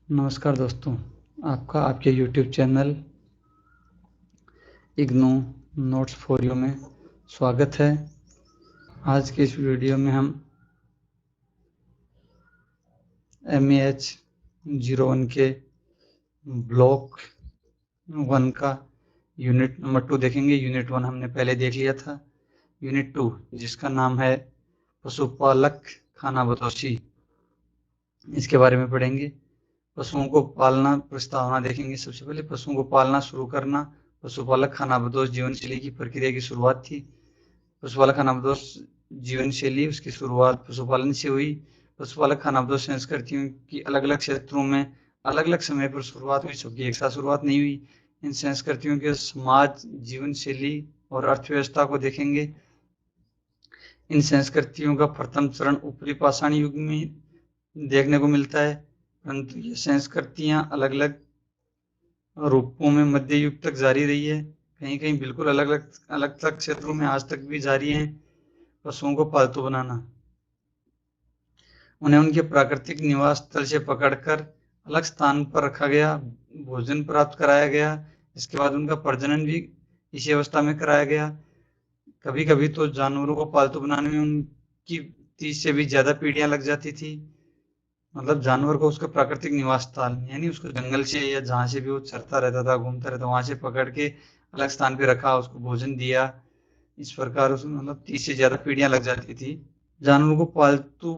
नमस्कार दोस्तों, आपका आपके YouTube channel IGNOU notes for you में स्वागत है। आज के इस वीडियो में हम MEH01 के ब्लॉक 1 का यूनिट नंबर 2 देखेंगे। यूनिट 1 हमने पहले देख लिया था। यूनिट 2 जिसका नाम है पशुपालक खानाबदोशी, इसके बारे में पढ़ेंगे। पशुओं को पालना प्रस्तावना देखेंगे। सबसे पहले पशुओं को पालना शुरू करना पशुपालक खानाबदोश जीवन शैली की प्रक्रिया की शुरुआत थी। पशुपालक खानाबदोश जीवन शैली उसकी शुरुआत पशुपालन से हुई। पशुपालक खानाबदोश संस्कृतियों की अलग अलग क्षेत्रों में अलग अलग समय पर शुरुआत हुई, सबकी एक साथ शुरुआत नहीं हुई। इन संस्कृतियों के समाज, जीवन शैली और अर्थव्यवस्था को देखेंगे। इन संस्कृतियों का प्रथम चरण ऊपरी पाषाण युग में देखने को मिलता है, परंतु ये संस्कृतियां अलग अलग रूपों में मध्य युग तक जारी रही है। कहीं कहीं बिल्कुल अलग अलग क्षेत्रों में आज तक भी जारी है। पशुओं को पालतू बनाना, उन्हें उनके प्राकृतिक निवास स्थल से पकड़कर अलग स्थान पर रखा गया, भोजन प्राप्त कराया गया। इसके बाद उनका प्रजनन भी इसी अवस्था में कराया गया। कभी कभी तो जानवरों को पालतू बनाने में उनकी 30 से भी ज्यादा पीढ़ियां लग जाती थी। मतलब जानवर को उसका प्राकृतिक निवास स्थल यानी उसको जंगल से या जहाँ से भी वो चरता रहता था, घूमता रहता, वहां से पकड़ के अलग स्थान पे रखा, उसको भोजन दिया। इस प्रकार उसमें मतलब 30 से ज्यादा पीढ़ियां लग जाती थी। जानवरों को पालतू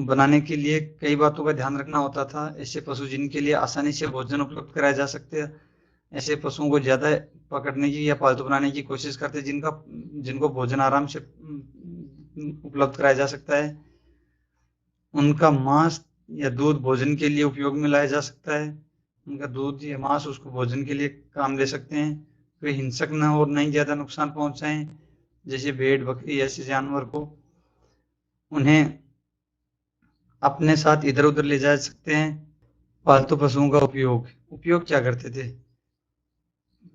बनाने के लिए कई बातों का ध्यान रखना होता था। ऐसे पशु जिनके लिए आसानी से भोजन उपलब्ध कराया जा सकते हैं, ऐसे पशुओं को ज्यादा पकड़ने की या पालतू बनाने की कोशिश करते, जिनको भोजन आराम से उपलब्ध कराया जा सकता है। उनका मांस या दूध भोजन के लिए उपयोग में लाया जा सकता है। उनका दूध या मांस उसको भोजन के लिए काम ले सकते हैं। वे हिंसक न और न ही ज्यादा नुकसान पहुंचाएं। जैसे भेड़ बकरी ऐसे जानवर को उन्हें अपने साथ इधर उधर ले जा सकते हैं। पालतू पशुओं का उपयोग क्या करते थे?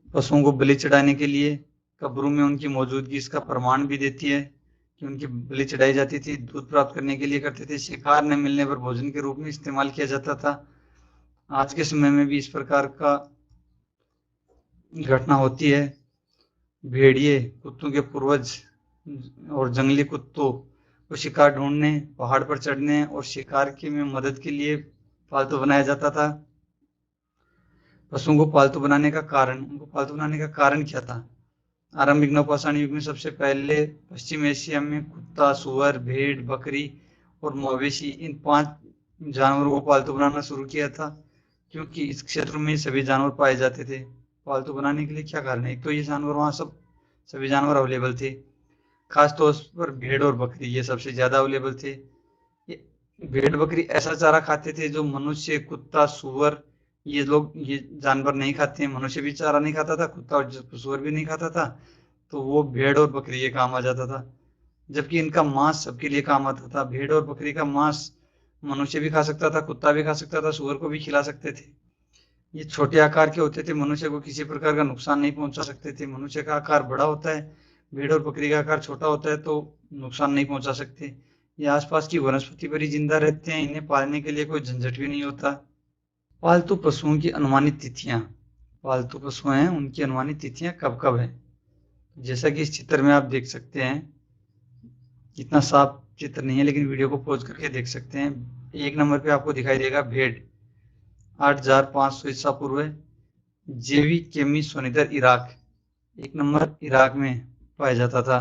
पशुओं को बलि चढ़ाने के लिए, कब्रों में उनकी मौजूदगी इसका प्रमाण भी देती है कि उनकी बलि चढ़ाई जाती थी। दूध प्राप्त करने के लिए करते थे। शिकार न मिलने पर भोजन के रूप में इस्तेमाल किया जाता था। आज के समय में भी इस प्रकार का घटना होती है। भेड़िए कुत्तों के पूर्वज और जंगली कुत्तों को शिकार ढूंढने, पहाड़ पर चढ़ने और शिकार के में मदद के लिए पालतू बनाया जाता था। पशुओं को पालतू बनाने का कारण क्या था? आरंभिक नवपाषाण युग में सबसे पहले पश्चिम एशिया में कुत्ता, सुअर, भेड़, बकरी और मवेशी, इन 5 जानवरों को पालतू बनाना शुरू किया था, क्योंकि इस क्षेत्र में सभी जानवर पाए जाते थे। पालतू बनाने के लिए क्या कारण है? एक तो ये जानवर वहाँ सभी जानवर अवेलेबल थे। खास तौर पर भेड़ और बकरी ये सबसे ज्यादा अवेलेबल थे। भेड़ बकरी ऐसा चारा खाते थे जो मनुष्य, कुत्ता, सुअर ये जानवर नहीं खाते हैं। मनुष्य भी चारा नहीं खाता था, कुत्ता और सुअर भी नहीं खाता था, तो वो भेड़ और बकरी ये काम आ जाता था। जबकि इनका मांस सबके लिए काम आता था। भेड़ और बकरी का मांस मनुष्य भी खा सकता था, कुत्ता भी खा सकता था, सुअर को भी खिला सकते थे। ये छोटे आकार के होते थे, मनुष्य को किसी प्रकार का नुकसान नहीं पहुंचा सकते थे। मनुष्य का आकार बड़ा होता है, भेड़ और बकरी का आकार छोटा होता है, तो नुकसान नहीं पहुंचा सकते। ये आसपास की वनस्पति पर ही जिंदा रहते हैं। इन्हें पालने के लिए कोई झंझट भी नहीं होता। पालतू पशुओं की अनुमानित तिथियां। पालतू पशु हैं, उनकी अनुमानित तिथियां कब कब है? जैसा कि इस चित्र में आप देख सकते हैं, इतना साफ चित्र नहीं है लेकिन वीडियो को पॉज करके देख सकते हैं। 1 नंबर पे आपको दिखाई देगा भेड़, 8500 ईसा पूर्व। जेवी केमी सोनीदर इराक, 1 नंबर इराक में पाया जाता था।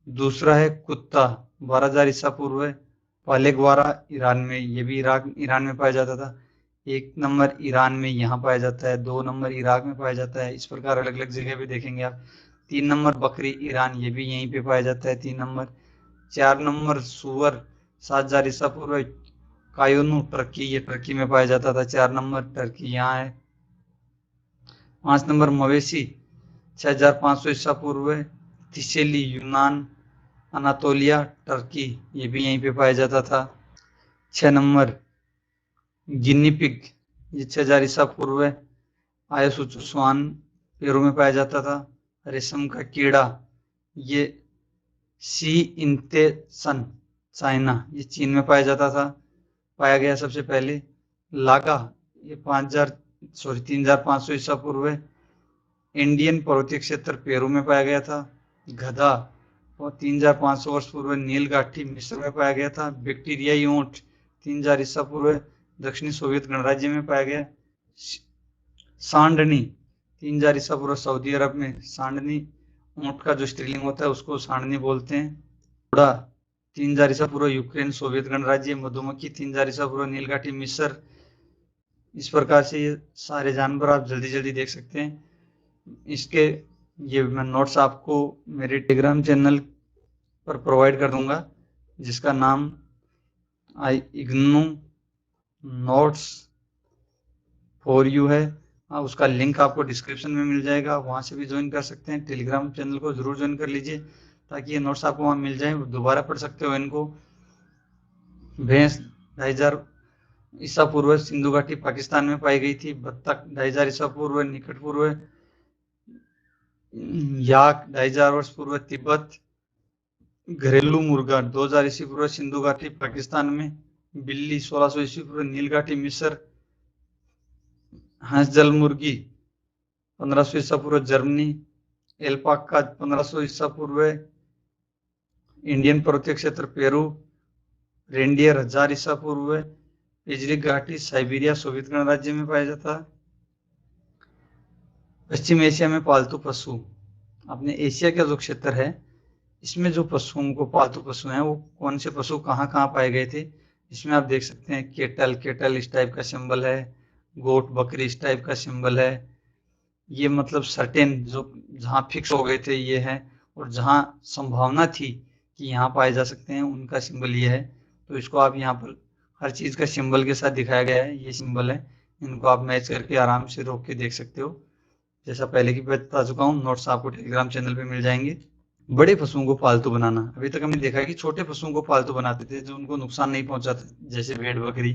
दूसरा है कुत्ता, 12000 ईसा पूर्व, पालेगवारा ईरान में, ये भी ईरान में पाया जाता था। 1 नंबर ईरान में यहाँ पाया जाता है, 2 नंबर इराक में पाया जाता है। इस प्रकार अलग अलग जगह पे देखेंगे आप। 3 नंबर बकरी ईरान, ये भी यहीं पे पाया जाता है, 3 नंबर। 4 नंबर सुअर, 7000 ईसा पूर्व, कायोनू टर्की, ये टर्की में पाया जाता था। 4 नंबर टर्की यहाँ है। 5 नंबर मवेशी, 6500 ईसा पूर्व, थिसेली यूनान, अनातोलिया टर्की, ये भी यहीं पे पाया जाता था। 6 नंबर गिनी पिग, ये 6000 ईसा पूर्व, आयोसुचुस्वान पेरू में पाया जाता था। रेशम का कीड़ा, ये सी इंतेसन चाइना, ये चीन में पाया जाता था, पाया गया सबसे पहले। लागा ये 3500 ईसा पूर्व है। इंडियन पर्वतीय क्षेत्र पेरू में पाया गया था। गधा और 3500 वर्ष पूर्व नीलगाठी मिस्र में पाया गया था। बैक्टीरियाई ऊंट 3000 ईसा पूर्व दक्षिणी सोवियत गणराज्य में पाया गया। सांडनी 3000 ईसा पूर्व सऊदी अरब में। सांडनी ऊंट का जो स्त्रीलिंग होता है उसको सांडनी बोलते हैं। घोड़ा 3000 ईसा पूर्व यूक्रेन सोवियत गणराज्य। मधुमक्खी 3000 ईसा पूर्व नीलगाठी मिस्र। इस प्रकार से ये सारे जानवर आप जल्दी जल्दी देख सकते हैं। इसके ये मैं नोट्स आपको मेरे टेलीग्राम चैनल पर प्रोवाइड कर दूंगा, जिसका नाम इग्नू नोट्स फॉर यू है। उसका लिंक आपको डिस्क्रिप्शन में मिल जाएगा, वहां से भी ज्वाइन कर सकते हैं। टेलीग्राम चैनल को जरूर ज्वाइन कर लीजिए ताकि ये नोट्स आपको वहां मिल जाए, दोबारा पढ़ सकते हो इनको। भैंस 2500 ईसा पूर्व सिंधु घाटी पाकिस्तान में पाई गई थी। बत्तख 2500 ईसा पूर्व निकट पूर्व। याक 2500 वर्ष पूर्व तिब्बत। घरेलू मुर्गा 2000 ईसा पूर्व सिंधु घाटी पाकिस्तान में। बिल्ली 1600 ईसा पूर्व नीलगाठी मिस्र। हंस जल मुर्गी 1500 ईसा पूर्व जर्मनी। एल्पाका 1500 ईसा पूर्व इंडियन पर्वतीय क्षेत्र पेरू। रेंडियर 1000 ईसा पूर्व पिजरी घाटी साइबेरिया सोवियत गणराज्य में पाया जाता है। पश्चिम एशिया में पालतू पशु, अपने एशिया का जो क्षेत्र है इसमें जो पशुओं को पालतू पशु हैं वो कौन से पशु कहाँ कहाँ पाए गए थे, इसमें आप देख सकते हैं केटल इस टाइप का सिंबल है। गोट बकरी इस टाइप का सिंबल है। ये मतलब सर्टेन जो जहाँ फिक्स हो गए थे ये है, और जहाँ संभावना थी कि यहाँ पाए जा सकते हैं उनका सिंबल ये है। तो इसको आप यहाँ पर हर चीज का सिंबल के साथ दिखाया गया है, ये सिंबल है, इनको आप मैच करके आराम से रोक के देख सकते हो। जैसा पहले की बता चुका हूँ, नोट्स आपको टेलीग्राम चैनल पे मिल जाएंगे। बड़े पशुओं को पालतू बनाना, अभी तक हमने देखा है कि छोटे पशुओं को पालतू बनाते थे जो उनको नुकसान नहीं पहुंचाते, जैसे भेड़ बकरी।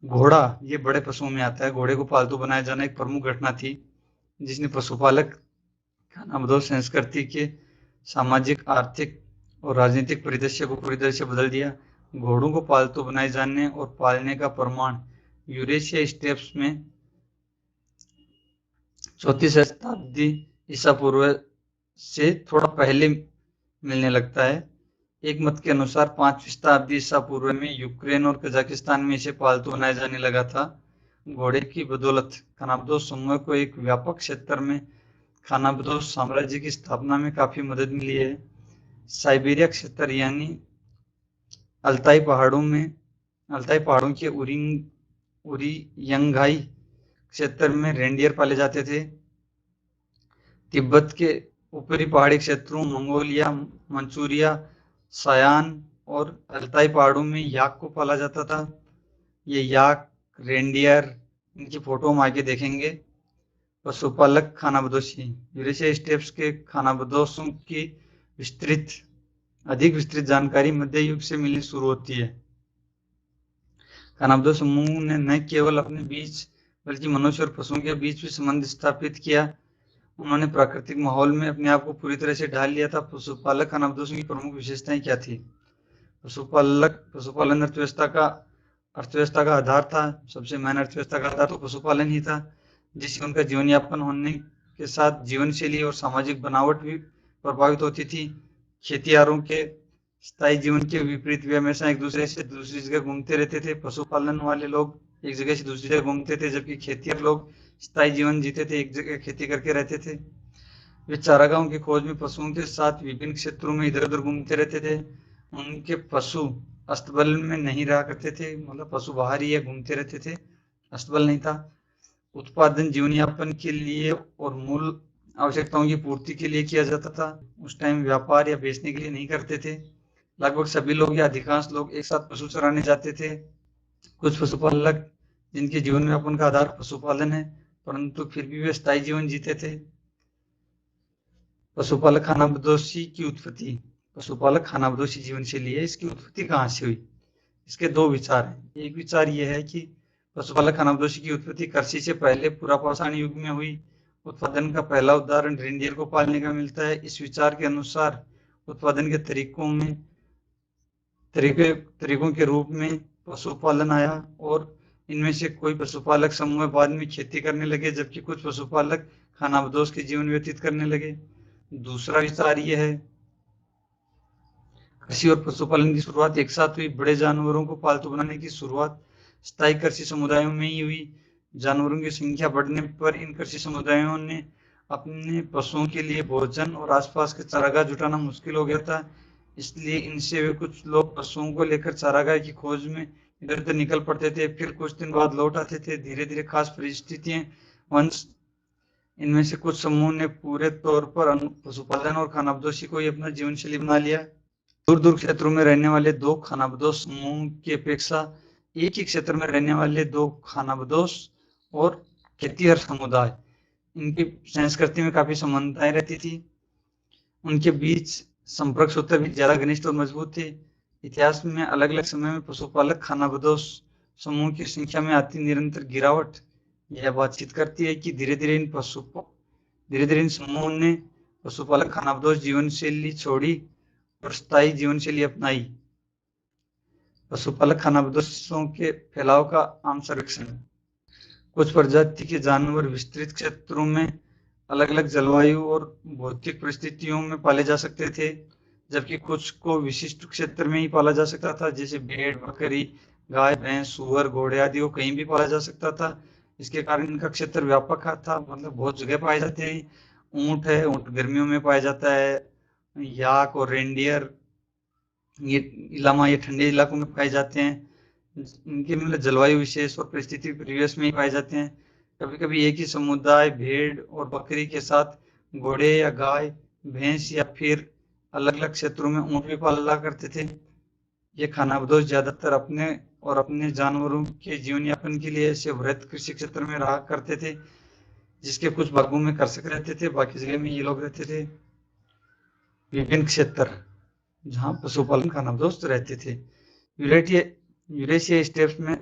घोड़ा ये बड़े पशुओं में आता है। घोड़े को पालतू बनाया जाना एक प्रमुख घटना थी जिसने पशुपालक खानाबदोश संस्कृति के सामाजिक आर्थिक और राजनीतिक परिदृश्य को पूरी तरह से बदल दिया। घोड़ों को पालतू बनाए जाने और पालने का प्रमाण यूरेशिया स्टेप्स में 34 शताब्दी ईसा पूर्व से थोड़ा पहले मिलने लगता है। एक मत के अनुसार 5वीं शताब्दी ईसा पूर्व में यूक्रेन और कजाकिस्तान में इसे पालतू बनाया जाने लगा था। घोड़े की बदौलत खानाबदोश समूह को एक व्यापक क्षेत्र में खानाबदोश साम्राज्य की स्थापना में काफी मदद मिली है। साइबेरिया क्षेत्र यानी अल्ताई पहाड़ों के उरियंगाई क्षेत्र में रेंडियर पाले जाते थे। तिब्बत के ऊपरी पहाड़ी क्षेत्रों मंगोलिया, मंचूरिया, सायान और अल्ताई पहाड़ों में याक को पाला जाता था। ये याक, रेंडियर, इनकी फोटो हम आगे देखेंगे। पशुपालक खानाबदोशी, यूरेशिया स्टेप्स के खानाबदोशों की अधिक विस्तृत जानकारी मध्य युग से मिलनी शुरू होती है। खानाबदोश समूह ने न केवल अपने बीच बल्कि मनुष्य और पशुओं के बीच भी संबंध स्थापित किया। उन्होंने प्राकृतिक माहौल में अपने आप को पूरी तरह से ढाल लिया था। पशुपालक खानाबदोशों की प्रमुख विशेषताएं क्या थी? पशुपालन अर्थव्यवस्था का आधार था। सबसे मेन अर्थव्यवस्था का आधार तो पशुपालन ही था, जिससे उनका जीवन यापन होने के साथ जीवन शैली और सामाजिक बनावट भी प्रभावित होती थी। खेतियारों के स्थायी जीवन के विपरीत वे हमेशा एक दूसरे से दूसरी जगह घूमते रहते थे। पशुपालन वाले लोग एक जगह से दूसरी जगह घूमते थे, जबकि खेतिहर लोग स्थायी जीवन जीते थे, एक जगह खेती करके रहते थे। वे चारागाहों की खोज में पशुओं के साथ विभिन्न क्षेत्रों में इधर उधर घूमते रहते थे। उनके पशु अस्तबल में नहीं रहा करते थे, मतलब पशु बाहर ही घूमते रहते थे, अस्तबल नहीं था। उत्पादन जीवन यापन के लिए और मूल आवश्यकताओं की पूर्ति के लिए किया जाता था। उस टाइम व्यापार या बेचने के लिए नहीं करते थे। लगभग सभी लोग या अधिकांश लोग एक साथ पशु चराने जाते थे। कुछ पशुपालक जिनके जीवन यापन का आधार पशुपालन है, परंतु फिर भी वे स्थायी जीवन जीते थे। पशुपालक खानाबदोशी की उत्पत्ति, पशुपालक खानाबदोशी जीवन शैली है, इसकी उत्पत्ति कहाँ से हुई? इसके दो विचार हैं। एक विचार यह है कि पशुपालक खानाबदोशी की उत्पत्ति कृषि से पहले पुरापाषाण युग में हुई। उत्पादन का पहला उदाहरण रेंडियर को पालने का मिलता है। इस विचार के अनुसार उत्पादन के तरीकों के रूप में पशुपालन आया और इनमें से कोई पशुपालक समूह बाद में खेती करने लगे, जबकि कुछ पशुपालक खानाबदोश के जीवन व्यतीत करने लगे। दूसरा विस्तार यह है, कृषि और पशुपालन की शुरुआत एक साथ हुई। बड़े जानवरों को पालतू बनाने की शुरुआत स्थायी कृषि समुदायों में ही हुई। जानवरों की संख्या बढ़ने पर इन कृषि समुदायों ने अपने पशुओं के लिए भोजन और आसपास के चारागाह जुटाना मुश्किल हो गया था, इसलिए इनसे वे कुछ लोग पशुओं को लेकर चारागाह की खोज में इधर उधर निकल पड़ते थे, फिर कुछ दिन बाद लौट आते थे। धीरे धीरे खास परिस्थितियां वंश इनमें से कुछ समूह ने पूरे तौर पर पशुपालन और खानाबदोशी को ही अपना जीवन शैली बना लिया। दूर दूर क्षेत्रों में रहने वाले दो खानाबदोश समूह की अपेक्षा एक ही क्षेत्र में रहने वाले दो खानाबदोश और खेतीहर समुदाय, इनकी संस्कृति में काफी समानताएं रहती थी। उनके बीच संपर्क सूत्र भी ज्यादा घनिष्ठ और मजबूत थे। इतिहास में अलग अलग समय में पशुपालक खानाबदोश समूह की संख्या में आती निरंतर गिरावट यह बातचीत करती है कि धीरे धीरे इन समूहों ने पशुपालक खानाबदोश जीवन शैली छोड़ी और स्थायी जीवन शैली अपनाई। पशुपालक खानाबदोशों के फैलाव का आम सर्वेक्षण। कुछ प्रजाति के जानवर विस्तृत क्षेत्रों में अलग अलग जलवायु और भौतिक परिस्थितियों में पाले जा सकते थे, जबकि कुछ को विशिष्ट क्षेत्र में ही पाला जा सकता था, जैसे भेड़, बकरी, गाय, भैंस, सुअर, घोड़े आदि को कहीं भी पाला जा सकता था। इसके कारण इनका क्षेत्र व्यापक था, मतलब बहुत जगह पाए जाते हैं। ऊंट है, ऊंट गर्मियों में पाया जाता है। याक और रेंडियर ये इलामा ये ठंडे इलाकों में पाए जाते हैं। इनके मतलब जलवायु विशेष और परिस्थिति परिवेश में ही पाए जाते हैं। कभी कभी एक ही समुदाय भेड़ और बकरी के साथ घोड़े या गाय, भैंस या फिर अलग अलग क्षेत्रों में ऊंट भी पाला करते थे। ये खानाबदोश ज्यादातर अपने जानवरों के जीवन यापन के लिए ऐसे वृहद कृषि क्षेत्र में रहा करते थे, जिसके कुछ भागों में कृषक रहते थे, बाकी जगह में ये लोग रहते थे। विभिन्न क्षेत्र जहाँ पशुपालन खानाबदोश रहते थे। यूरेशिया स्टेप्स में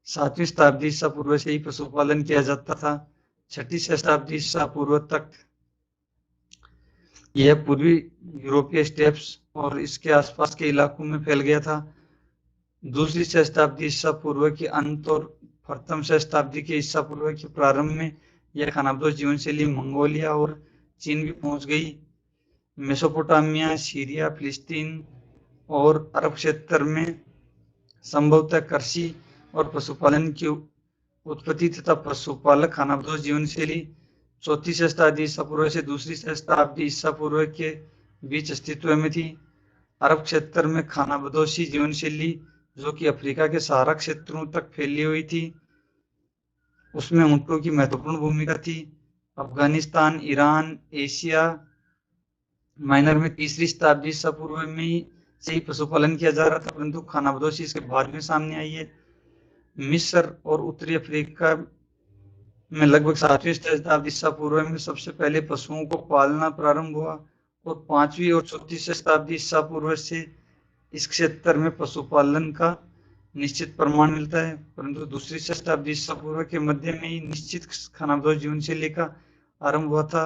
7वीं शताब्दी ईसा पूर्व से ही पशुपालन किया जाता था। 6ठी शताब्दी ईसा पूर्व तक यह पूर्वी यूरोपीय स्टेप्स और इसके आसपास के इलाकों में फैल गया था। दूसरी शताब्दी ईसा पूर्व के अंत और प्रथम शताब्दी के ईसा पूर्व के प्रारंभ में यह खानाबदोश जीवन शैली मंगोलिया और चीन भी पहुंच गई। मेसोपोटामिया, सीरिया, फिलिस्तीन और अरब क्षेत्र में संभवतः कृषि और पशुपालन की उत्पत्ति तथा पशुपालक खानाबदोश जीवन शैली 4ठी शताब्दी ईसा पूर्व से दूसरी शताब्दी ईसा पूर्व के बीच अस्तित्व में थी। अरब क्षेत्र में खानाबदोशी जीवन शैली, जो कि अफ्रीका के सहारा क्षेत्रों तक फैली हुई थी, उसमें ऊंटों की महत्वपूर्ण भूमिका थी। अफगानिस्तान, ईरान, एशिया माइनर में 3री शताब्दी ईसा पूर्व में से ही पशुपालन किया जा रहा था, परंतु खानाबदोशी इसके बाद में सामने आई है। मिस्र और उत्तरी अफ्रीका में लगभग 7वीं शताब्दी ईसा पूर्व में सबसे पहले पशुओं को पालना प्रारंभ हुआ और 5वीं और 4ठी शताब्दी ईसा पूर्व से इस क्षेत्र में पशुपालन का निश्चित प्रमाण मिलता है, परंतु दूसरी शताब्दी ईसा पूर्व के मध्य में ही निश्चित खानाबदोश जीवन शैली का आरंभ हुआ था।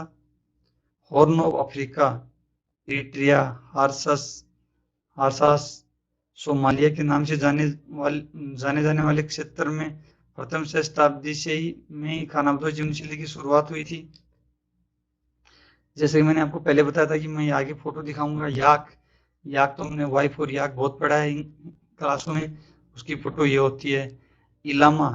हॉर्न ऑफ अफ्रीका, इरिट्रिया, हारसास, सोमालिया के नाम से जाने जाने वाले क्षेत्र में प्रथम शताब्दी से ही में खानाबदोश जीवन शैली की शुरुआत हुई थी। जैसे कि मैंने आपको पहले बताया था कि मैं आगे फोटो दिखाऊंगा। याक तो हमने वाई फॉर याक बहुत पढ़ा है क्लासों में, उसकी फोटो ये होती है। इलामा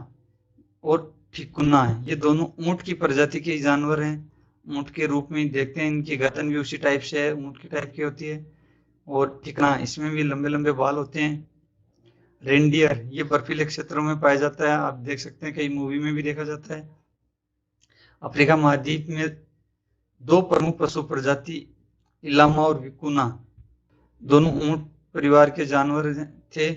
और ठिकुना है, ये दोनों ऊंट की प्रजाति के जानवर हैं। ऊंट के रूप में देखते हैं, इनकी गर्दन भी उसी टाइप से है, ऊंट की टाइप की होती है। और ठिकना, इसमें भी लंबे लंबे बाल होते हैं। रेंडियर, ये बर्फीले क्षेत्रों में पाया जाता है, आप देख सकते हैं कई मूवी में भी देखा जाता है। अफ्रीका महाद्वीप में 2 प्रमुख पशु प्रजाति इलामा और विकुना, दोनों ऊंट परिवार के जानवर थे,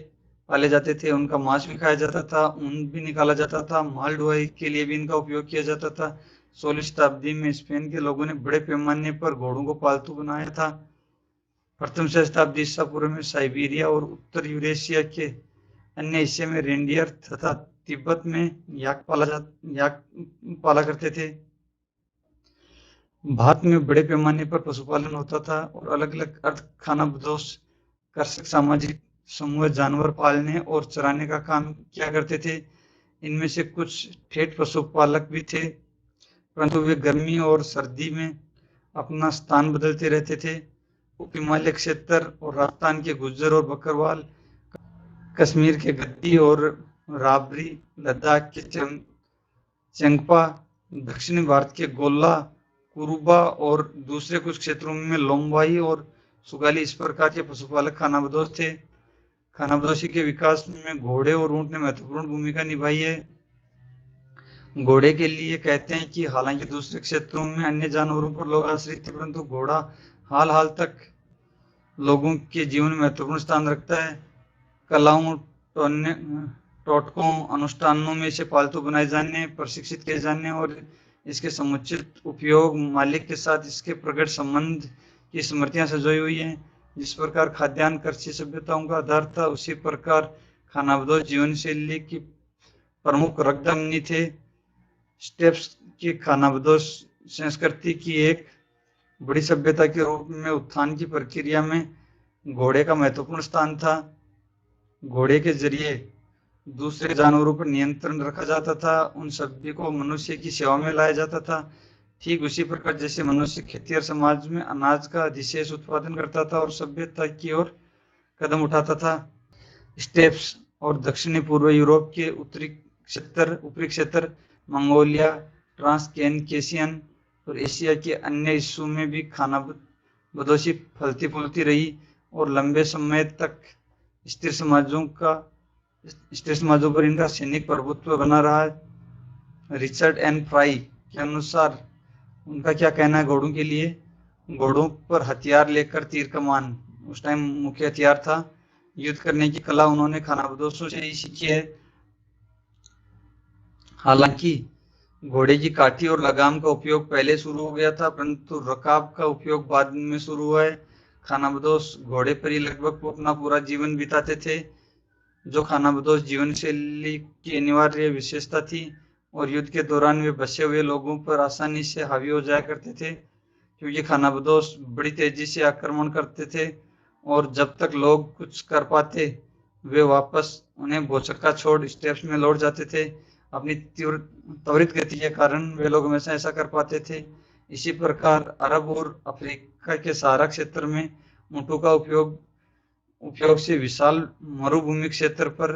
पाले जाते थे। उनका मांस भी खाया जाता था, ऊन भी निकाला जाता था, माल ढुलाई के लिए भी इनका उपयोग किया जाता था। 16वीं शताब्दी में स्पेन के लोगों ने बड़े पैमाने पर घोड़ों को पालतू बनाया था। प्रथम शताब्दी ईसा पूर्व में साइबेरिया और उत्तर यूरेशिया के अन्य हिस्से में रेंडियर तथा तिब्बत में याक पाला करते थे। भारत में बड़े पैमाने पर पशुपालन होता था और अलग अलग अर्ध खानाबदोश कृषक सामाजिक समूह जानवर पालने और चराने का काम किया करते थे। इनमें से कुछ ठेठ पशुपालक भी थे, परंतु वे गर्मी और सर्दी में अपना स्थान बदलते रहते थे। उप हिमालय क्षेत्र और राजस्थान के गुज्जर और बकरवाल, कश्मीर के गद्दी और राबरी, लद्दाख के चंगपा, दक्षिणी भारत के गोल्ला, कुरुबा और दूसरे कुछ क्षेत्रों में लोंगवाई और सुगाली इस प्रकार के पशुपालक खानाबदोश थे। खानाबदोशी के विकास में घोड़े और ऊंट ने महत्वपूर्ण भूमिका निभाई है। घोड़े के लिए कहते हैं कि हालांकि दूसरे क्षेत्रों में अन्य जानवरों पर लोग आश्रित थे, परंतु घोड़ा हाल तक लोगों के जीवन में महत्वपूर्ण स्थान रखता है। कलाओं, टोटकों, अनुष्ठानों में इसे पालतू बनाए जाने, प्रशिक्षित किए जाने और इसके समुचित उपयोग, मालिक के साथ इसके प्रकट संबंध की स्मृतियां सजोई हुई हैं। जिस प्रकार खाद्यान्न कृषि सभ्यताओं का आधार था, उसी प्रकार खानाबदोश जीवन शैली की प्रमुख रगधमनी थे। स्टेप्स की खानाबदोश संस्कृति की एक बड़ी सभ्यता के रूप में उत्थान की प्रक्रिया में घोड़े का महत्वपूर्ण स्थान था। घोड़े के जरिए दूसरे जानवरों पर नियंत्रण रखा जाता था, उन सभी को मनुष्य की सेवा में लाया जाता था। ठीक उसी प्रकार जैसे मनुष्य खेती और समाज में अनाज का अधिशेष उत्पादन करता था और सभ्यता की ओर कदम उठाता था। स्टेप्स और दक्षिणी पूर्व यूरोप के ऊपरी क्षेत्र, मंगोलिया, ट्रांसकैकेशियन और एशिया के अन्य हिस्सों में भी खानाबदोशी फलती फूलती रही और लंबे समय तक स्थिर समाजों पर इनका सैनिक प्रभुत्व बना रहा है। रिचर्ड एन फ्राई के अनुसार उनका क्या कहना है घोड़ों के लिए? घोड़ों पर हथियार लेकर तीर कमान उस टाइम मुख्य हथियार था। युद्ध करने की कला उन्होंने खानाबदोशों से ही सीखी है। हालांकि घोड़े की काठी और लगाम का उपयोग पहले शुरू हो गया था, परंतु रकाब का उपयोग बाद में शुरू हुआ है। खानाबदोश घोड़े पर ही लगभग अपना पूरा जीवन बिताते थे, जो खानाबदोश जीवन शैली की अनिवार्य विशेषता थी, और युद्ध के दौरान वे बचे हुए लोगों पर आसानी से हावी हो जाया करते थे, क्योंकि खानाबदोश बड़ी तेजी से आक्रमण करते थे और जब तक लोग कुछ कर पाते वे वापस उन्हें भौचक्का छोड़ स्टेप्स में लौट जाते थे। अपनी त्वरित गति के कारण वे लोग हमेशा ऐसा कर पाते थे। इसी प्रकार अरब और अफ्रीका के सहारा क्षेत्र में ऊंटों का उपयोग से विशाल मरुभूमि क्षेत्र पर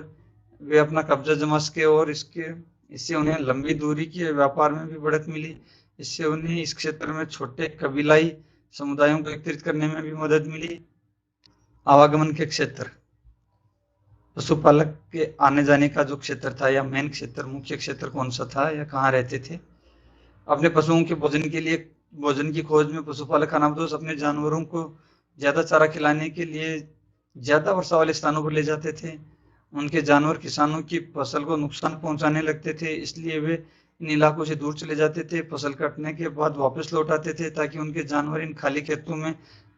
वे अपना कब्जा जमा सके और इससे उन्हें लंबी दूरी के व्यापार में भी बढ़त मिली। इससे उन्हें इस क्षेत्र में छोटे कबीलाई समुदायों को एकत्रित करने में भी मदद मिली। आवागमन के क्षेत्र, पशुपालक के आने जाने का जो क्षेत्र था या मेन क्षेत्र, मुख्य क्षेत्र कौन सा था या कहाँ रहते थे? अपने पशुओं के भोजन की खोज में पशुपालक खानाबदोश अपने जानवरों को ज्यादा चारा खिलाने के लिए ज्यादा वर्षा वाले स्थानों पर ले जाते थे। उनके जानवर किसानों की फसल को नुकसान पहुंचाने लगते थे, इसलिए वे इन इलाकों से दूर चले जाते थे। फसल कटने के बाद वापस लौट आते थे ताकि उनके जानवर इन खाली खेतों में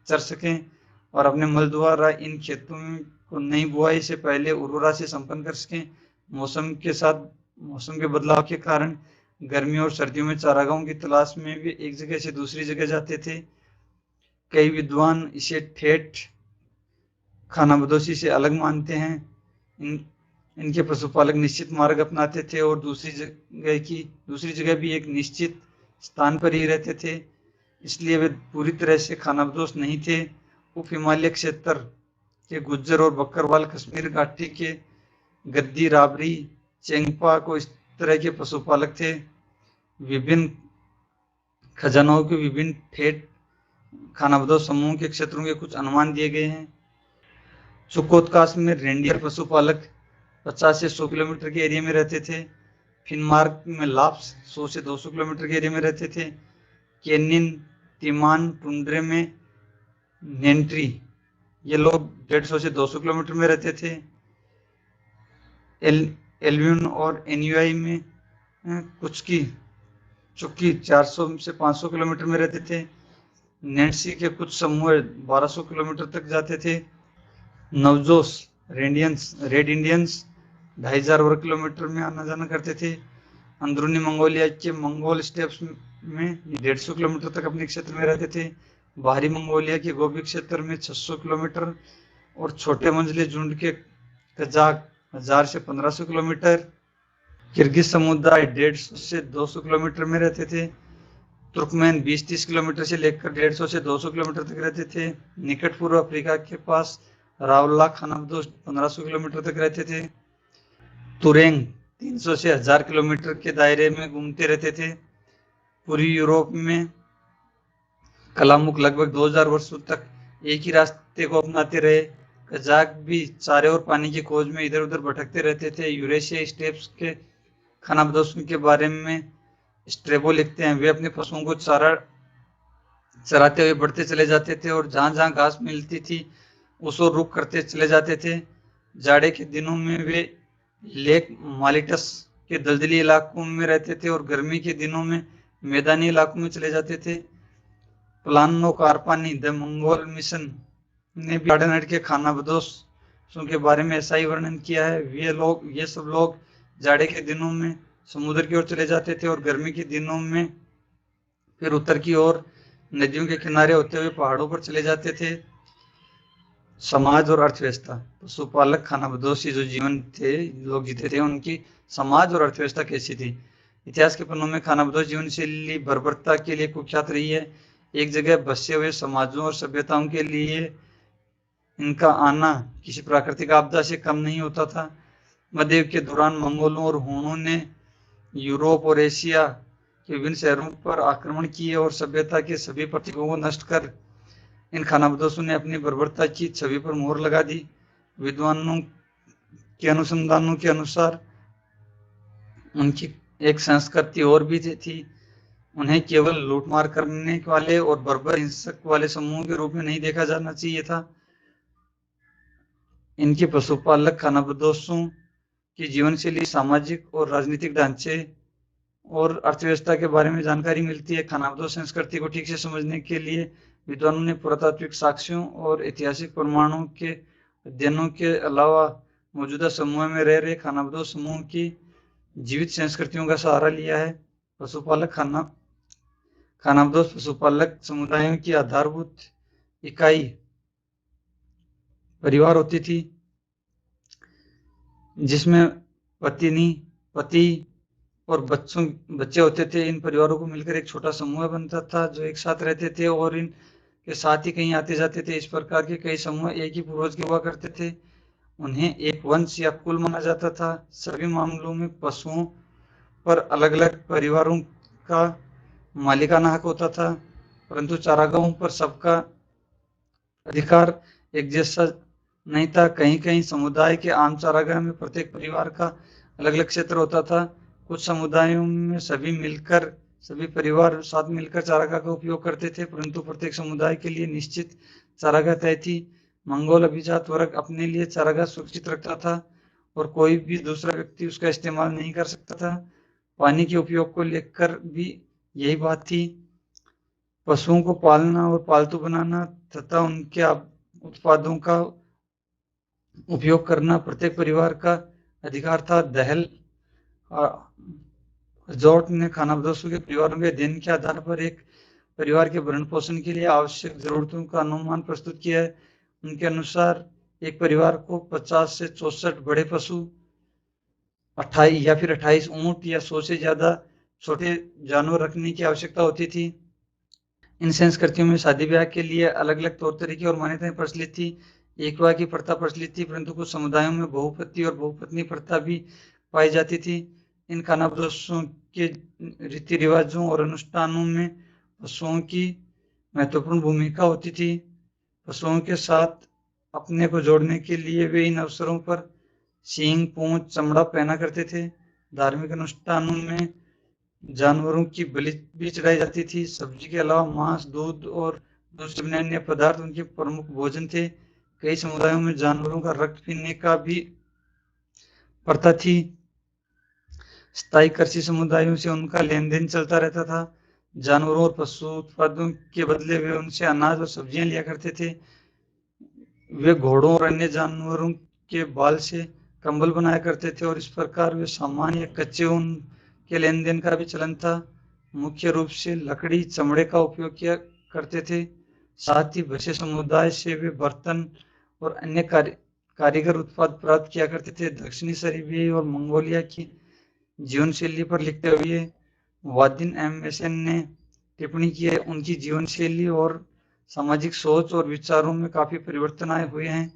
चर सकें और अपने मल द्वारा इन खेतों को नई बुआई से पहले उर्वरा से संपन्न कर सकें। मौसम के बदलाव के कारण गर्मियों और सर्दियों में चारागाहों की तलाश में भी एक जगह से दूसरी जगह जाते थे। कई विद्वान इसे ठेठ खानाबदोशी से अलग मानते हैं। इनके पशुपालक निश्चित मार्ग अपनाते थे और दूसरी जगह भी एक निश्चित स्थान पर ही रहते थे, इसलिए वे पूरी तरह से खानाबदोश नहीं थे। उप हिमालय क्षेत्र के गुज्जर और बकरवाल, कश्मीर घाटी के गद्दी, राबरी, चेंगपा को इस तरह के पशुपालक थे। विभिन्न खजानाओं के विभिन्न ठेठ खानाबदोश समूह के क्षेत्रों के कुछ अनुमान दिए गए हैं। चुकोतकाश में रेंडियर पशुपालक 50 से 100 किलोमीटर के एरिया में रहते थे। फिनमार्क में लाप्स 100 से 200 किलोमीटर के एरिया में रहते थे। केनिन, तिमान, टुंड्रे में नेंट्री ये लोग 150 से 200 किलोमीटर में रहते थे। एल्विन और एनयूआई में चुकी 400 से 500 किलोमीटर में रहते थे। नेंसी के कुछ समूह 1200 किलोमीटर तक जाते थे। नवजोश रेड इंडियंस 2500 वर्ग किलोमीटर में आना जाना करते थे। अंदरूनी मंगोलिया के मंगोल स्टेप्स में 150 किलोमीटर तक अपने क्षेत्र में रहते थे। बाहरी मंगोलिया के गोबी क्षेत्र में 600 किलोमीटर और छोटे मंझले झुंड के कजाक 1000 से 1500 किलोमीटर। किर्गिज समुदाय 150 से 200 किलोमीटर में रहते थे। तुर्कमेन 20-30 किलोमीटर से लेकर 150 से 200 किलोमीटर तक रहते थे। निकट पूर्व अफ्रीका के पास रावला खानाबदोश 1500 किलोमीटर तक रहते थे। तुरेंग 300 से 1000 किलोमीटर के दायरे में घूमते रहते थे। पूर्वी यूरोप में कलामुख लगभग 2000 वर्षों तक एक ही रास्ते को अपनाते रहे। कजाक भी चारे और पानी की खोज में इधर उधर भटकते रहते थे। यूरेशिया स्टेप्स के खानाबदोशों के बारे में स्ट्रेबो लिखते हैं, वे अपने पशुओं को चराते हुए बढ़ते चले जाते थे और जहां जहां घास मिलती थी उस ओर रुख करते चले जाते थे। जाड़े के दिनों में वे लेक मालिटस के दलदली इलाकों में रहते थे और गर्मी के दिनों में मैदानी इलाकों में चले जाते थे। प्लानो कार्पानी द मंगोल मिशन ने भी गार्डनर के खानाबदोशों के बारे में ऐसा ही वर्णन किया है। ये सब लोग जाड़े के दिनों में समुद्र की ओर चले जाते थे और गर्मी के दिनों में फिर उत्तर की ओर नदियों के किनारे होते हुए पहाड़ों पर चले जाते थे। समाज और अर्थव्यवस्था। पशुपालक खानाबदोशी जो जीवन थे, लोग जीते थे, उनकी समाज और अर्थव्यवस्था कैसी थी। इतिहास के पन्नों में खानाबदोश जीवन शैली बर्बरता के लिए कुख्यात रही है। एक जगह बसे हुए समाजों और सभ्यताओं के लिए इनका आना किसी प्राकृतिक आपदा से कम नहीं होता था। मध्य युग के दौरान मंगोलों और हूणों ने यूरोप और एशिया के विभिन्न शहरों पर आक्रमण किए और सभ्यता के सभी प्रतीकों को नष्ट कर इन खानाबदोशों ने अपनी बर्बरता की छवि पर मोहर लगा दी। विद्वानों के अनुसंधानों के अनुसार उनकी एक संस्कृति और भी थी। उन्हें केवल लूटमार करने वाले और बर्बर हिंसक वाले समूह के रूप में नहीं देखा जाना चाहिए था। इनके पशुपालक खानाबदोशों की जीवनशैली, सामाजिक और राजनीतिक ढांचे और अर्थव्यवस्था के बारे में जानकारी मिलती है। खानाबदोश संस्कृति को ठीक से समझने के लिए विद्वानों ने पुरातात्विक साक्ष्यों और ऐतिहासिक प्रमाणों के अध्ययनों के अलावा मौजूदा समूह में रह रहे खानाबदोश समूह की जीवित संस्कृतियों का सहारा लिया है। खानाबदोश पशुपालक समुदायों की आधारभूत इकाई परिवार होती थी, जिसमें पति और बच्चे होते थे। इन परिवारों को मिलकर एक छोटा समूह बनता था जो एक साथ रहते थे और इनके साथ ही कहीं आते जाते थे। इस प्रकार के कई समूह एक ही पूर्वज के हुआ करते थे। उन्हें एक वंश या कुल माना जाता था। सभी मामलों में पशुओं पर अलग अलग परिवारों का मालिकाना हक होता था, परंतु चारागाहों पर सबका अधिकार एक जैसा नहीं था। कहीं कहीं समुदाय के आम चारागाह में प्रत्येक परिवार का अलग अलग क्षेत्र होता था। कुछ समुदायों में सभी परिवार साथ मिलकर चारागाह का उपयोग करते थे, परंतु प्रत्येक समुदाय के लिए निश्चित चारागाह तय थी। मंगोल अभिजात वर्ग अपने लिए चारागाह सुरक्षित रखता था और कोई भी दूसरा व्यक्ति उसका इस्तेमाल नहीं कर सकता था। पानी के उपयोग को लेकर भी यही बात थी। पशुओं को पालना और पालतू बनाना तथा उनके उत्पादों का उपयोग करना प्रत्येक परिवार का अधिकार था। दहल जॉर्ट ने खानाबदोशों के परिवारों के अध्ययन के आधार पर एक परिवार के भरण पोषण के लिए आवश्यक जरूरतों का अनुमान प्रस्तुत किया है। उनके अनुसार एक परिवार को 50 से 64 बड़े पशु, 28 या फिर 28 ऊंट या 100 से ज्यादा छोटे जानवर रखने की आवश्यकता होती थी। इन संस्कृतियों में शादी ब्याह के लिए अलग अलग तौर तरीके और मान्यताएं प्रचलित थी। एक विवाह की प्रथा प्रचलित थी, परंतु कुछ समुदायों में बहुपति और बहुपत्नी प्रथा भी पाई जाती थी। इन खानाबदोशों के रीति रिवाजों और अनुष्ठानों में पशुओं की महत्वपूर्ण भूमिका होती थी। पशुओं के साथ अपने को जोड़ने के लिए वे इन अवसरों पर सींग, पूंछ, चमड़ा पहना करते थे। धार्मिक अनुष्ठानों में जानवरों की बलि भी चढ़ाई जाती थी। सब्जी के अलावा मांस, दूध और दूसरे अन्य पदार्थ उनके प्रमुख भोजन थे। कई समुदायों में जानवरों का रक्त पीने का भी प्रथा थी। स्थायी कृषि समुदायों से उनका लेन देन चलता रहता था। जानवरों और पशु उत्पादों के बदले वे उनसे अनाज और सब्जियां लिया करते थे। वे घोड़ों और अन्य जानवरों के बाल से कंबल बनाया करते थे और इस प्रकार वे सामान या कच्चे ऊन के लेन देन का भी चलन था। मुख्य रूप से लकड़ी, चमड़े का उपयोग किया करते थे। साथ ही बसे समुदाय से वे बर्तन और अन्य कारीगर उत्पाद प्राप्त किया करते थे। दक्षिणी सेर्बिया और मंगोलिया की जीवन शैली पर लिखते हुए वादिन एम ने टिप्पणी की है, उनकी जीवन शैली और सामाजिक सोच और विचारों में काफी परिवर्तन आए हुए हैं।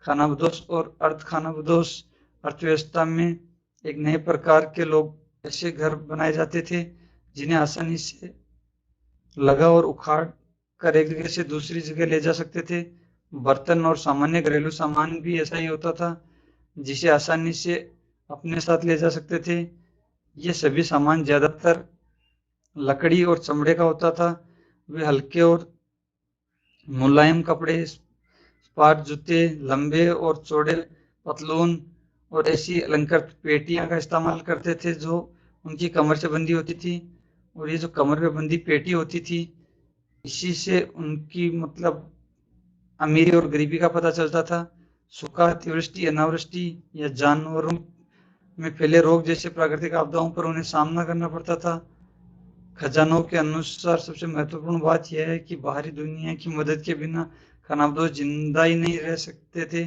खानाबदोश और अर्ध खानाबदोश अर्थव्यवस्था में एक नए प्रकार के लोग ऐसे घर बनाए जाते थे जिन्हें आसानी से लगा और उखाड़ कर एक जगह से दूसरी जगह ले जा सकते थे। बर्तन और सामान्य घरेलू सामान भी ऐसा ही होता था जिसे आसानी से अपने साथ ले जा सकते थे। ये सभी सामान ज्यादातर लकड़ी और चमड़े का होता था। वे हल्के और मुलायम कपड़े, स्पाट जूते, लंबे और चौड़े पतलून और ऐसी अलंकृत पेटियां का इस्तेमाल करते थे जो उनकी कमर से बंधी होती थी। और ये जो कमर पे बंधी पेटी होती थी, इसी से उनकी मतलब अमीरी और गरीबी का पता चलता था। सूखा, अतिवृष्टि, अनावृष्टि या जानवरों में फैले रोग जैसे प्राकृतिक आपदाओं पर उन्हें सामना करना पड़ता था। खजानों के अनुसार सबसे महत्वपूर्ण बात यह है कि बाहरी दुनिया की मदद के बिना खानाबदोश जिंदा ही नहीं रह सकते थे।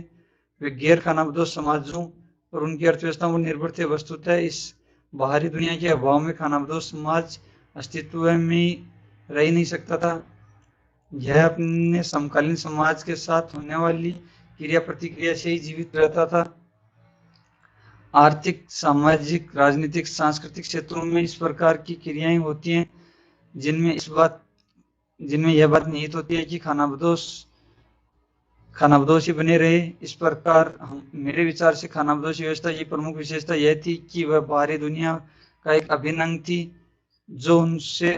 वे गैर खानाबदोश समाजों और उनकी अर्थव्यवस्था पर निर्भर थे। वस्तुतः इस बाहरी दुनिया के अभाव में खानाबदोश समाज अस्तित्व में रह ही नहीं सकता था। यह अपने समकालीन समाज के साथ होने वाली क्रिया प्रतिक्रिया से ही जीवित रहता था। आर्थिक, सामाजिक, राजनीतिक, सांस्कृतिक क्षेत्रों में इस प्रकार की क्रियाएं होती हैं जिनमें यह बात निहित होती है कि खानाबदोश ही बने रहे। इस प्रकार मेरे विचार से खानाबदोश व्यवस्था की प्रमुख विशेषता यह थी कि वह बाहरी दुनिया का एक अभिन्न अंग थी जो उनसे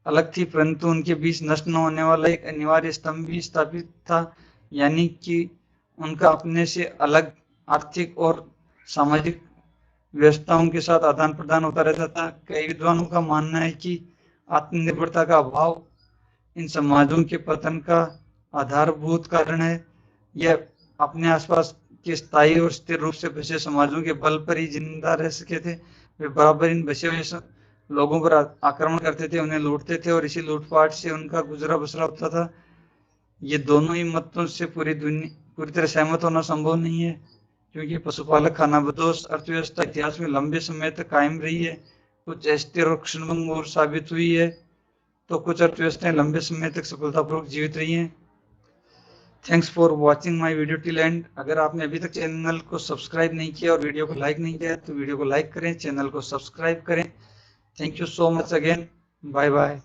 अलग थी, परंतु उनके बीच नष्ट न होने वाला एक अनिवार्य स्तंभ भी स्थापित था, यानी कि उनका अपने से अलग आर्थिक और सामाजिक व्यवस्थाओं के साथ आदान प्रदान होता रहता था। कई विद्वानों का मानना है कि आत्मनिर्भरता का अभाव इन समाजों के पतन का आधारभूत कारण है। यह अपने आसपास के स्थायी और स्थिर रूप से बसे समाजों के बल पर ही जिंदा रह सके थे। वे बराबर इन बसे हुए लोगों पर आक्रमण करते थे, उन्हें लूटते थे और इसी लूटपाट से उनका गुजरा बसरा होता था। ये दोनों ही मतों से पूरी तरह सहमत होना संभव नहीं है, क्योंकि पशुपालक खानाबदोश अर्थव्यवस्था इतिहास में लंबे समय तक कायम रही है। कुछ अस्थिर और क्षणभंगुर साबित हुई है, तो कुछ अर्थव्यवस्थाएं लंबे समय तक सफलतापूर्वक जीवित रही हैं। Thanks for watching my video till and. अगर आपने अभी तक चैनल को सब्सक्राइब नहीं किया और वीडियो को लाइक नहीं किया तो वीडियो को लाइक करें, चैनल को सब्सक्राइब करें। Thank you so much again. Bye bye.